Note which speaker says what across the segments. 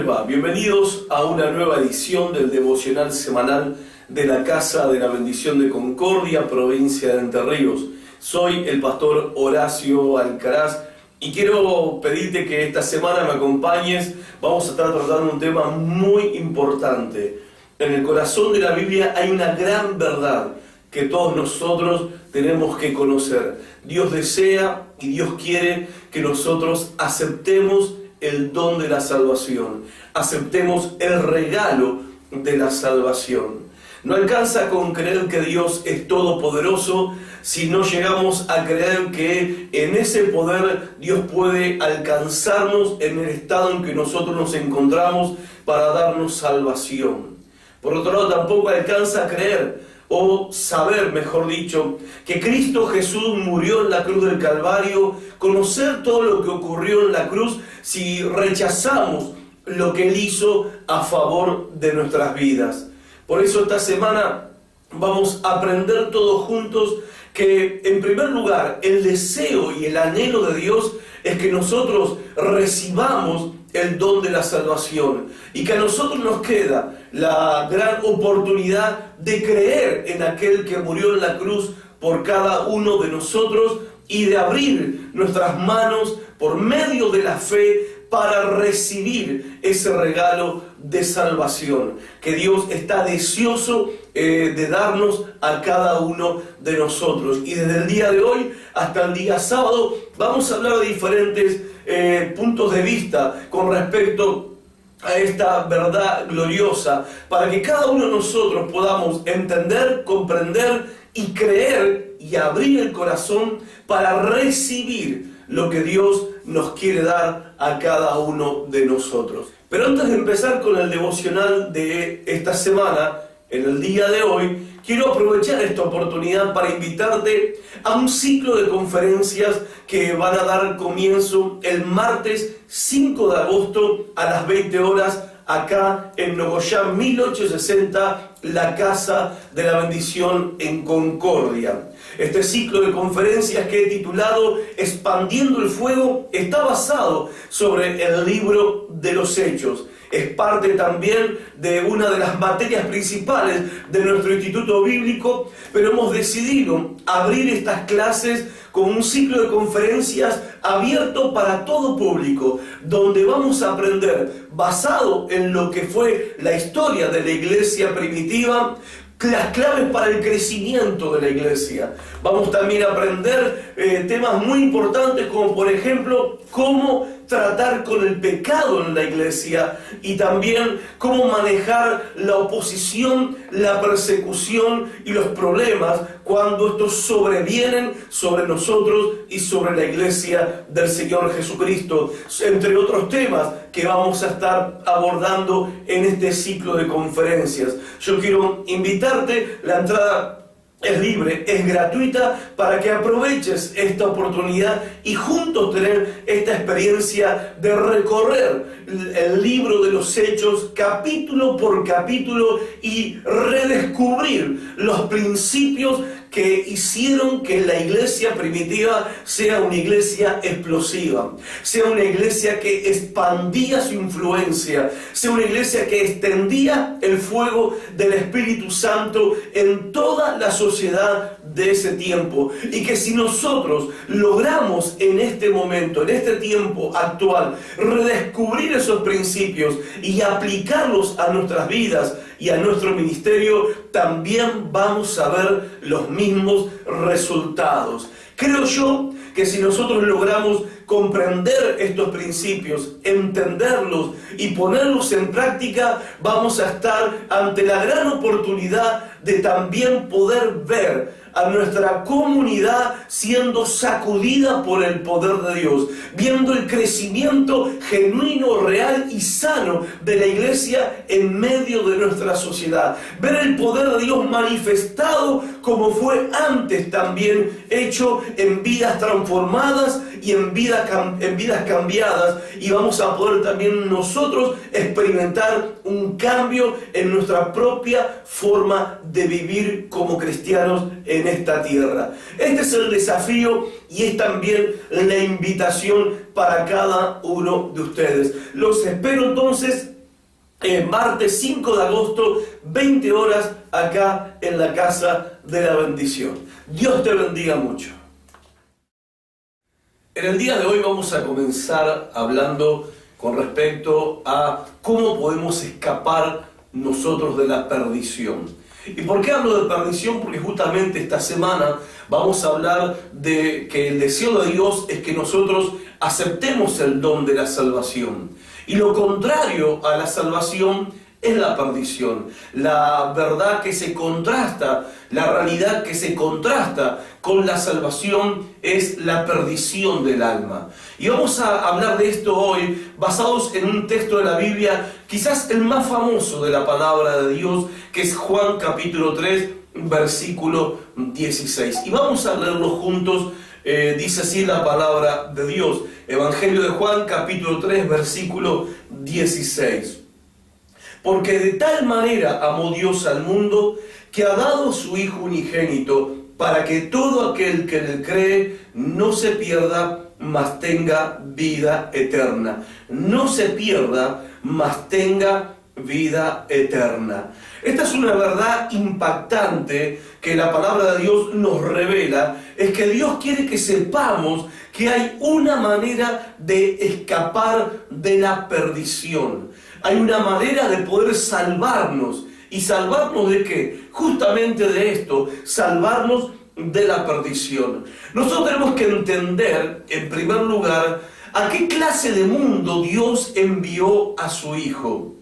Speaker 1: les va? Bienvenidos a una nueva edición del devocional semanal de la Casa de la Bendición de Concordia, provincia de Entre Ríos. Soy el pastor Horacio Alcaraz y quiero pedirte que esta semana me acompañes. Vamos a estar tratando un tema muy importante. En el corazón de la Biblia hay una gran verdad que todos nosotros tenemos que conocer. Dios desea y Dios quiere que nosotros aceptemos el don de la salvación, aceptemos el regalo de la salvación. No alcanza con creer que Dios es todopoderoso si no llegamos a creer que en ese poder Dios puede alcanzarnos en el estado en que nosotros nos encontramos para darnos salvación. Por otro lado, tampoco alcanza a creer o saber, mejor dicho, que Cristo Jesús murió en la cruz del Calvario, conocer todo lo que ocurrió en la cruz si rechazamos lo que Él hizo a favor de nuestras vidas. Por eso esta semana vamos a aprender todos juntos que, en primer lugar, el deseo y el anhelo de Dios es que nosotros recibamos el don de la salvación y que a nosotros nos queda la gran oportunidad de creer en aquel que murió en la cruz por cada uno de nosotros y de abrir nuestras manos por medio de la fe para recibir ese regalo de salvación que Dios está deseoso de darnos a cada uno de nosotros. Y desde el día de hoy hasta el día sábado vamos a hablar de diferentes puntos de vista con respecto a esta verdad gloriosa, para que cada uno de nosotros podamos entender, comprender y creer y abrir el corazón para recibir lo que Dios nos quiere dar a cada uno de nosotros. Pero antes de empezar con el devocional de esta semana, en el día de hoy, quiero aprovechar esta oportunidad para invitarte a un ciclo de conferencias que van a dar comienzo el martes 5 de agosto a las 20 horas acá en Nogoyá 1860, la Casa de la Bendición en Concordia. Este ciclo de conferencias que he titulado Expandiendo el Fuego está basado sobre el libro de los Hechos. Es parte también de una de las materias principales de nuestro instituto bíblico, pero hemos decidido abrir estas clases con un ciclo de conferencias abierto para todo público, donde vamos a aprender, basado en lo que fue la historia de la iglesia primitiva, las claves para el crecimiento de la iglesia. Vamos también a aprender temas muy importantes como, por ejemplo, cómo tratar con el pecado en la iglesia y también cómo manejar la oposición, la persecución y los problemas cuando estos sobrevienen sobre nosotros y sobre la iglesia del Señor Jesucristo, entre otros temas que vamos a estar abordando en este ciclo de conferencias. Yo quiero invitarte, la entrada es libre, es gratuita, para que aproveches esta oportunidad y juntos tener esta experiencia de recorrer el libro de los Hechos capítulo por capítulo y redescubrir los principios que hicieron que la iglesia primitiva sea una iglesia explosiva, sea una iglesia que expandía su influencia, sea una iglesia que extendía el fuego del Espíritu Santo en toda la sociedad de ese tiempo. Y que si nosotros logramos en este momento, en este tiempo actual, redescubrir esos principios y aplicarlos a nuestras vidas y a nuestro ministerio, también vamos a ver los mismos resultados. Creo yo que si nosotros logramos comprender estos principios, entenderlos y ponerlos en práctica, vamos a estar ante la gran oportunidad de también poder ver a nuestra comunidad siendo sacudida por el poder de Dios, viendo el crecimiento genuino, real y sano de la iglesia en medio de nuestra sociedad, ver el poder de Dios manifestado como fue antes también hecho en vidas transformadas y en vidas cambiadas, y vamos a poder también nosotros experimentar un cambio en nuestra propia forma de vivir como cristianos en esta tierra. Este es el desafío y es también la invitación para cada uno de ustedes. Los espero entonces martes 5 de agosto, 20 horas, acá en la Casa de la Bendición. Dios te bendiga mucho. En el día de hoy vamos a comenzar hablando con respecto a cómo podemos escapar nosotros de la perdición. ¿Y por qué hablo de perdición? Porque justamente esta semana vamos a hablar de que el deseo de Dios es que nosotros aceptemos el don de la salvación. Y lo contrario a la salvación es la perdición. La verdad que se contrasta, la realidad que se contrasta con la salvación es la perdición del alma. Y vamos a hablar de esto hoy basados en un texto de la Biblia, quizás el más famoso de la palabra de Dios, que es Juan capítulo 3, versículo 16. Y vamos a leerlo juntos. Dice así la palabra de Dios. Evangelio de Juan capítulo 3, versículo 16. Porque de tal manera amó Dios al mundo, que ha dado a su Hijo unigénito, para que todo aquel que en él cree no se pierda, mas tenga vida eterna. No se pierda, mas tenga vida eterna. Esta es una verdad impactante que la palabra de Dios nos revela, es que Dios quiere que sepamos que hay una manera de escapar de la perdición. Hay una manera de poder salvarnos. ¿Y salvarnos de qué? Justamente de esto, salvarnos de la perdición. Nosotros tenemos que entender, en primer lugar, a qué clase de mundo Dios envió a su Hijo.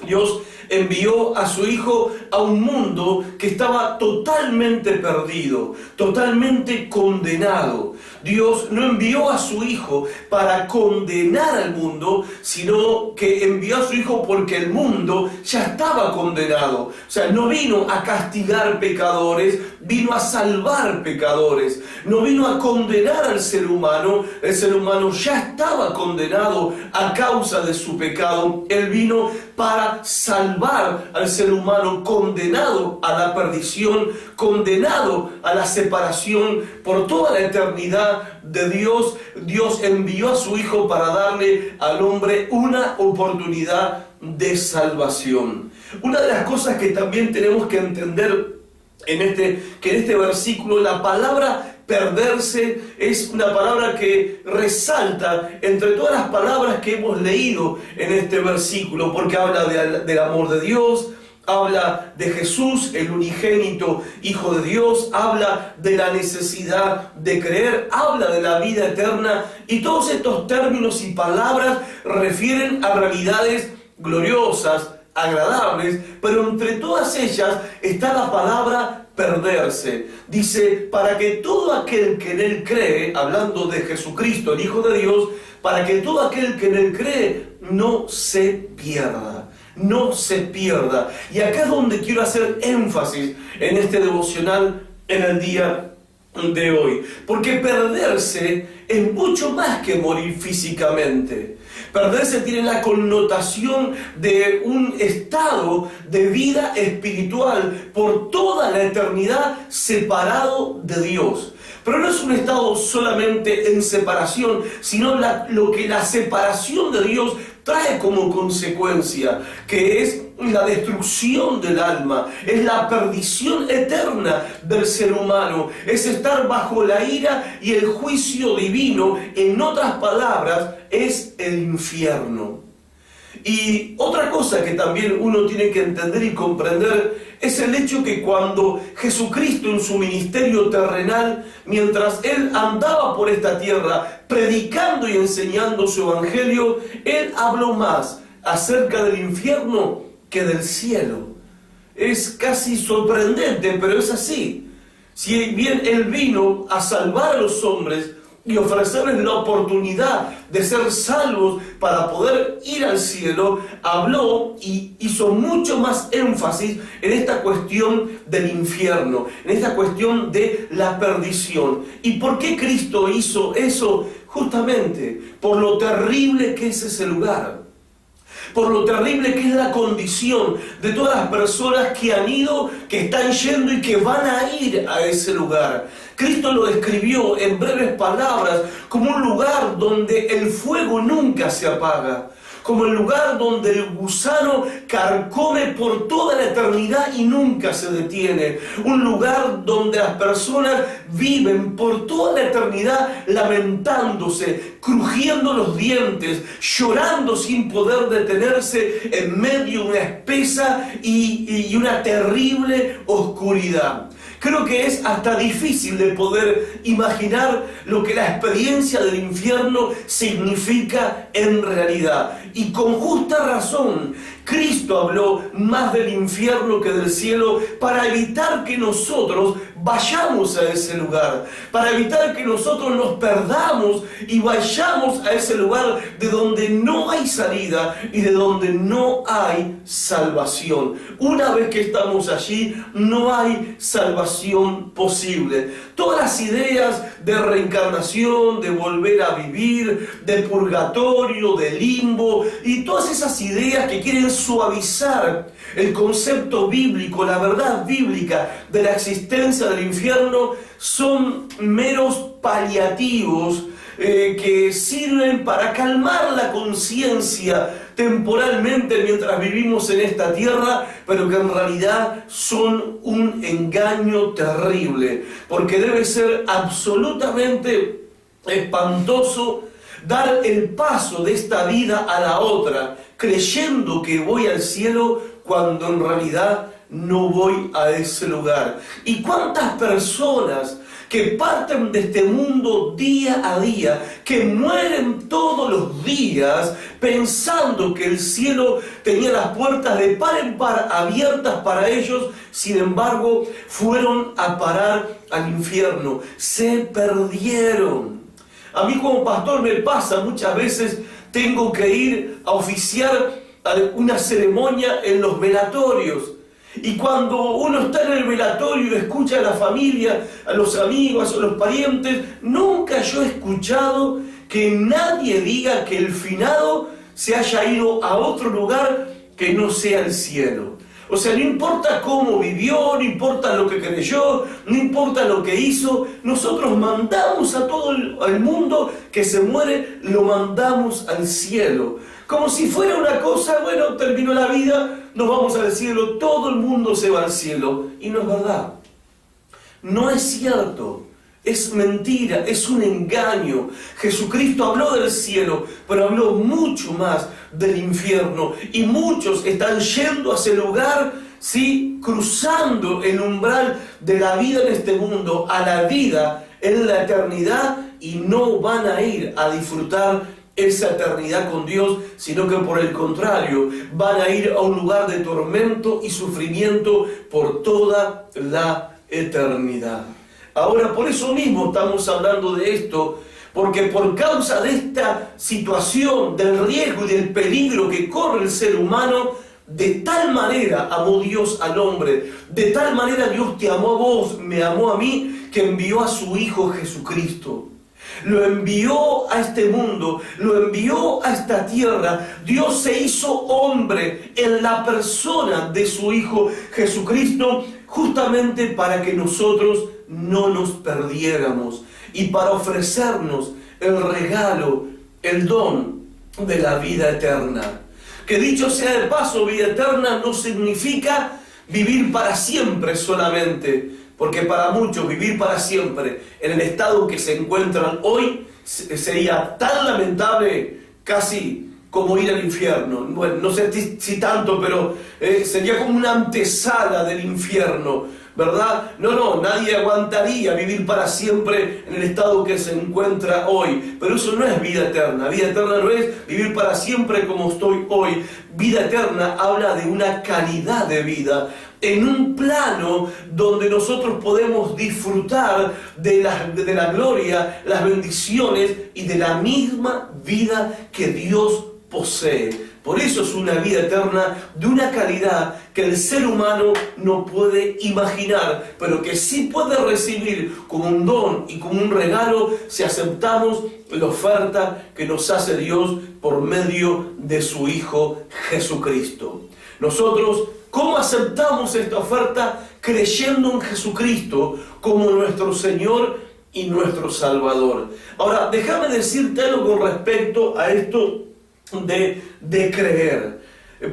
Speaker 1: Dios envió a su Hijo a un mundo que estaba totalmente perdido, totalmente condenado. Dios no envió a su Hijo para condenar al mundo, sino que envió a su Hijo porque el mundo ya estaba condenado. O sea, no vino a castigar pecadores, vino a salvar pecadores. No vino a condenar al ser humano. El ser humano ya estaba condenado a causa de su pecado. Él vino para salvar al ser humano condenado a la perdición, condenado a la separación por toda la eternidad de Dios. Dios envió a su Hijo para darle al hombre una oportunidad de salvación. Una de las cosas que también tenemos que entender que en este versículo la palabra perderse es una palabra que resalta entre todas las palabras que hemos leído en este versículo, porque habla del amor de Dios, habla de Jesús, el unigénito Hijo de Dios, habla de la necesidad de creer, habla de la vida eterna, y todos estos términos y palabras refieren a realidades gloriosas, agradables, pero entre todas ellas está la palabra perderse. Dice, para que todo aquel que en él cree, hablando de Jesucristo, el Hijo de Dios, para que todo aquel que en él cree no se pierda. No se pierda. Y acá es donde quiero hacer énfasis en este devocional en el día de hoy. Porque perderse es mucho más que morir físicamente. Perderse tiene la connotación de un estado de vida espiritual por toda la eternidad separado de Dios. Pero no es un estado solamente en separación, sino lo que la separación de Dios trae como consecuencia, que es la destrucción del alma, es la perdición eterna del ser humano, es estar bajo la ira y el juicio divino. En otras palabras, es el infierno. Y otra cosa que también uno tiene que entender y comprender es el hecho que cuando Jesucristo en su ministerio terrenal, mientras Él andaba por esta tierra predicando y enseñando su evangelio, Él habló más acerca del infierno que del cielo. Es casi sorprendente, pero es así. Si bien Él vino a salvar a los hombres y ofrecerles la oportunidad de ser salvos para poder ir al cielo, habló y hizo mucho más énfasis en esta cuestión del infierno, en esta cuestión de la perdición. ¿Y por qué Cristo hizo eso? Justamente por lo terrible que es ese lugar, por lo terrible que es la condición de todas las personas que han ido, que están yendo y que van a ir a ese lugar. Cristo lo describió en breves palabras como un lugar donde el fuego nunca se apaga, como el lugar donde el gusano carcome por toda la eternidad y nunca se detiene. Un lugar donde las personas viven por toda la eternidad lamentándose, crujiendo los dientes, llorando sin poder detenerse en medio de una espesa y una terrible oscuridad. Creo que es hasta difícil de poder imaginar lo que la experiencia del infierno significa en realidad. Y con justa razón, Cristo habló más del infierno que del cielo para evitar que nosotros vayamos a ese lugar, para evitar que nosotros nos perdamos y vayamos a ese lugar de donde no hay salida y de donde no hay salvación. Una vez que estamos allí, no hay salvación posible. Todas las ideas de reencarnación, de volver a vivir, de purgatorio, de limbo y todas esas ideas que quieren suavizar el concepto bíblico, la verdad bíblica de la existencia del infierno, son meros paliativos que sirven para calmar la conciencia temporalmente mientras vivimos en esta tierra, pero que en realidad son un engaño terrible, porque debe ser absolutamente espantoso dar el paso de esta vida a la otra, creyendo que voy al cielo cuando en realidad no voy a ese lugar. ¿Y cuántas personas que parten de este mundo día a día, que mueren todos los días pensando que el cielo tenía las puertas de par en par abiertas para ellos, sin embargo fueron a parar al infierno, se perdieron? A mí como pastor me pasa muchas veces, tengo que ir a oficiar una ceremonia en los velatorios. Y cuando uno está en el velatorio y escucha a la familia, a los amigos, a los parientes, nunca yo he escuchado que nadie diga que el finado se haya ido a otro lugar que no sea el cielo. O sea, no importa cómo vivió, no importa lo que creyó, no importa lo que hizo, nosotros mandamos a todo el mundo que se muere, lo mandamos al cielo. Como si fuera una cosa, bueno, terminó la vida, nos vamos al cielo, todo el mundo se va al cielo. Y no es verdad. No es cierto. Es mentira, es un engaño. Jesucristo habló del cielo, pero habló mucho más del infierno. Y muchos están yendo a ese lugar, ¿sí?, cruzando el umbral de la vida en este mundo a la vida en la eternidad, y no van a ir a disfrutar esa eternidad con Dios, sino que por el contrario, van a ir a un lugar de tormento y sufrimiento por toda la eternidad. Ahora, por eso mismo estamos hablando de esto, porque por causa de esta situación, del riesgo y del peligro que corre el ser humano, de tal manera amó Dios al hombre, de tal manera Dios te amó a vos, me amó a mí, que envió a su Hijo Jesucristo. Lo envió a este mundo, lo envió a esta tierra. Dios se hizo hombre en la persona de su Hijo Jesucristo, justamente para que nosotros no nos perdiéramos y para ofrecernos el regalo, el don de la vida eterna. Que dicho sea de paso, vida eterna no significa vivir para siempre solamente, porque para muchos vivir para siempre en el estado en que se encuentran hoy sería tan lamentable, casi como ir al infierno. Bueno, no sé si tanto, pero sería como una antesala del infierno, ¿verdad? No, nadie aguantaría vivir para siempre en el estado que se encuentra hoy. Pero eso no es vida eterna. Vida eterna no es vivir para siempre como estoy hoy. Vida eterna habla de una calidad de vida, en un plano donde nosotros podemos disfrutar de la gloria, las bendiciones y de la misma vida que Dios posee. Por eso es una vida eterna de una calidad que el ser humano no puede imaginar, pero que sí puede recibir como un don y como un regalo si aceptamos la oferta que nos hace Dios por medio de su Hijo Jesucristo. Nosotros, ¿cómo aceptamos esta oferta? Creyendo en Jesucristo como nuestro Señor y nuestro Salvador. Ahora, déjame decirte algo con respecto a esto de creer.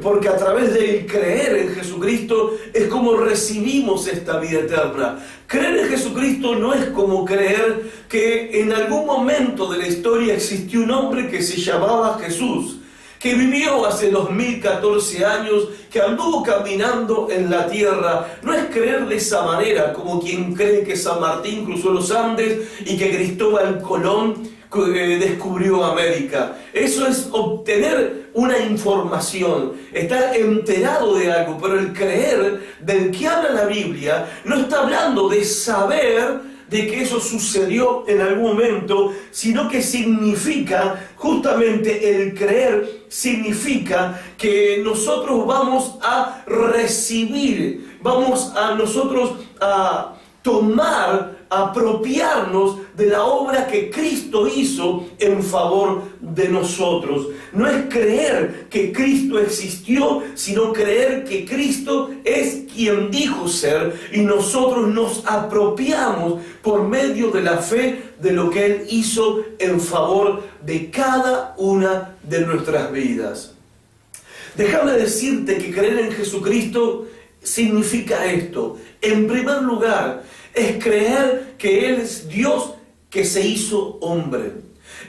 Speaker 1: Porque a través de creer en Jesucristo es como recibimos esta vida eterna. Creer en Jesucristo no es como creer que en algún momento de la historia existió un hombre que se llamaba Jesús, que vivió hace 2014 años, que anduvo caminando en la tierra. No es creer de esa manera, como quien cree que San Martín cruzó los Andes y que Cristóbal Colón descubrió América. Eso es obtener una información, estar enterado de algo, pero el creer del que habla la Biblia no está hablando de saber de que eso sucedió en algún momento, sino que significa, justamente el creer significa que nosotros vamos a recibir, vamos a nosotros a tomar, apropiarnos de la obra que Cristo hizo en favor de nosotros. No es creer que Cristo existió, sino creer que Cristo es quien dijo ser, y nosotros nos apropiamos por medio de la fe de lo que Él hizo en favor de cada una de nuestras vidas. Déjame decirte que creer en Jesucristo significa esto. En primer lugar, es creer que Él es Dios que se hizo hombre.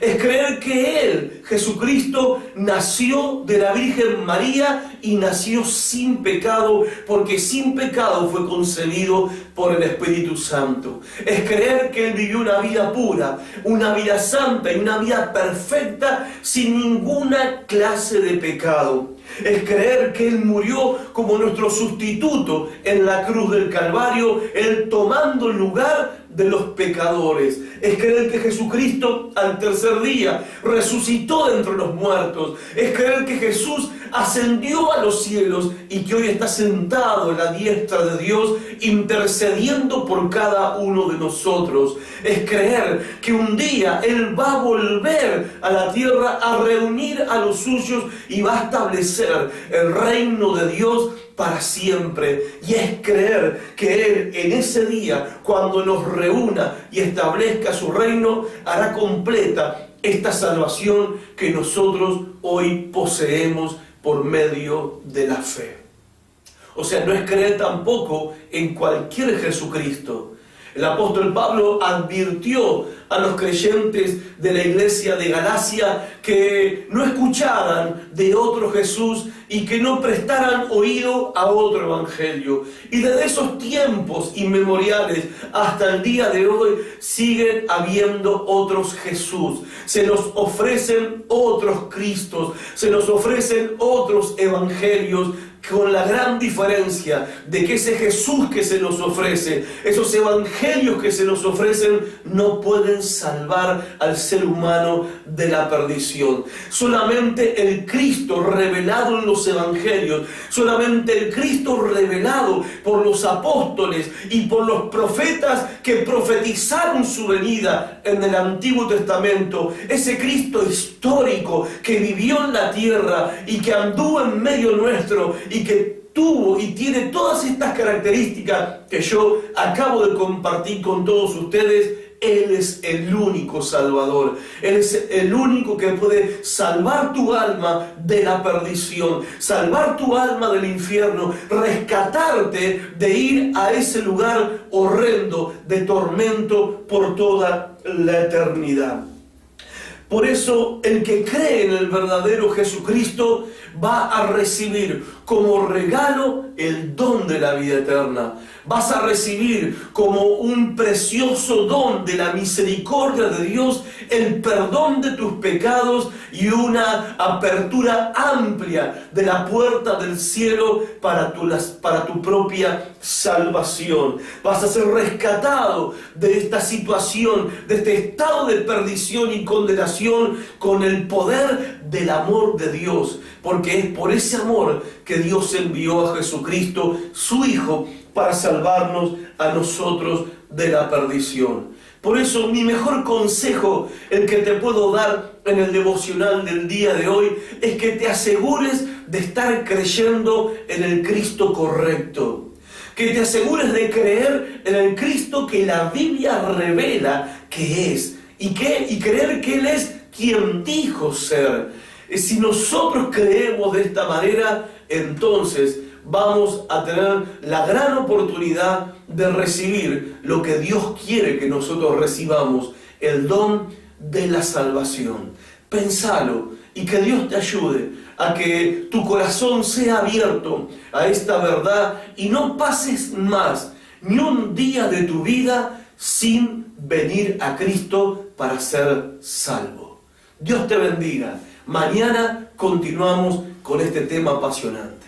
Speaker 1: Es creer que Él, Jesucristo, nació de la Virgen María y nació sin pecado, porque sin pecado fue concebido por el Espíritu Santo. Es creer que Él vivió una vida pura, una vida santa y una vida perfecta sin ninguna clase de pecado. Es creer que Él murió como nuestro sustituto en la cruz del Calvario, Él tomando el lugar de los pecadores. Es creer que Jesucristo al tercer día resucitó de entre los muertos. Es creer que Jesús ascendió a los cielos y que hoy está sentado a la diestra de Dios intercediendo por cada uno de nosotros. Es creer que un día Él va a volver a la tierra a reunir a los suyos y va a establecer el reino de Dios para siempre. Y es creer que Él en ese día, cuando nos reúna y establezca su reino, hará completa esta salvación que nosotros hoy poseemos por medio de la fe. O sea, no es creer tampoco en cualquier Jesucristo. El apóstol Pablo advirtió a los creyentes de la iglesia de Galacia que no escucharan de otro Jesús y que no prestaran oído a otro evangelio. Y desde esos tiempos inmemoriales hasta el día de hoy siguen habiendo otros Jesús. Se nos ofrecen otros Cristos, se nos ofrecen otros evangelios, con la gran diferencia de que ese Jesús que se nos ofrece, esos evangelios que se nos ofrecen, no pueden salvar al ser humano de la perdición. Solamente el Cristo revelado en los evangelios, solamente el Cristo revelado por los apóstoles y por los profetas que profetizaron su venida en el Antiguo Testamento, ese Cristo histórico que vivió en la tierra y que anduvo en medio nuestro y que tuvo y tiene todas estas características que yo acabo de compartir con todos ustedes. Él es el único Salvador. Él es el único que puede salvar tu alma de la perdición, salvar tu alma del infierno, rescatarte de ir a ese lugar horrendo de tormento por toda la eternidad. Por eso, el que cree en el verdadero Jesucristo va a recibir como regalo el don de la vida eterna. Vas a recibir como un precioso don de la misericordia de Dios el perdón de tus pecados y una apertura amplia de la puerta del cielo para tu propia salvación. Vas a ser rescatado de esta situación, de este estado de perdición y condenación con el poder del amor de Dios, porque es por ese amor que Dios envió a Jesucristo, su Hijo, para salvarnos a nosotros de la perdición. Por eso mi mejor consejo, el que te puedo dar en el devocional del día de hoy, es que te asegures de estar creyendo en el Cristo correcto. Que te asegures de creer en el Cristo que la Biblia revela que es. Y creer que Él es quien dijo ser. Si nosotros creemos de esta manera, entonces vamos a tener la gran oportunidad de recibir lo que Dios quiere que nosotros recibamos, el don de la salvación. Pensalo y que Dios te ayude a que tu corazón sea abierto a esta verdad y no pases más ni un día de tu vida sin venir a Cristo para ser salvo. Dios te bendiga. Mañana continuamos con este tema apasionante.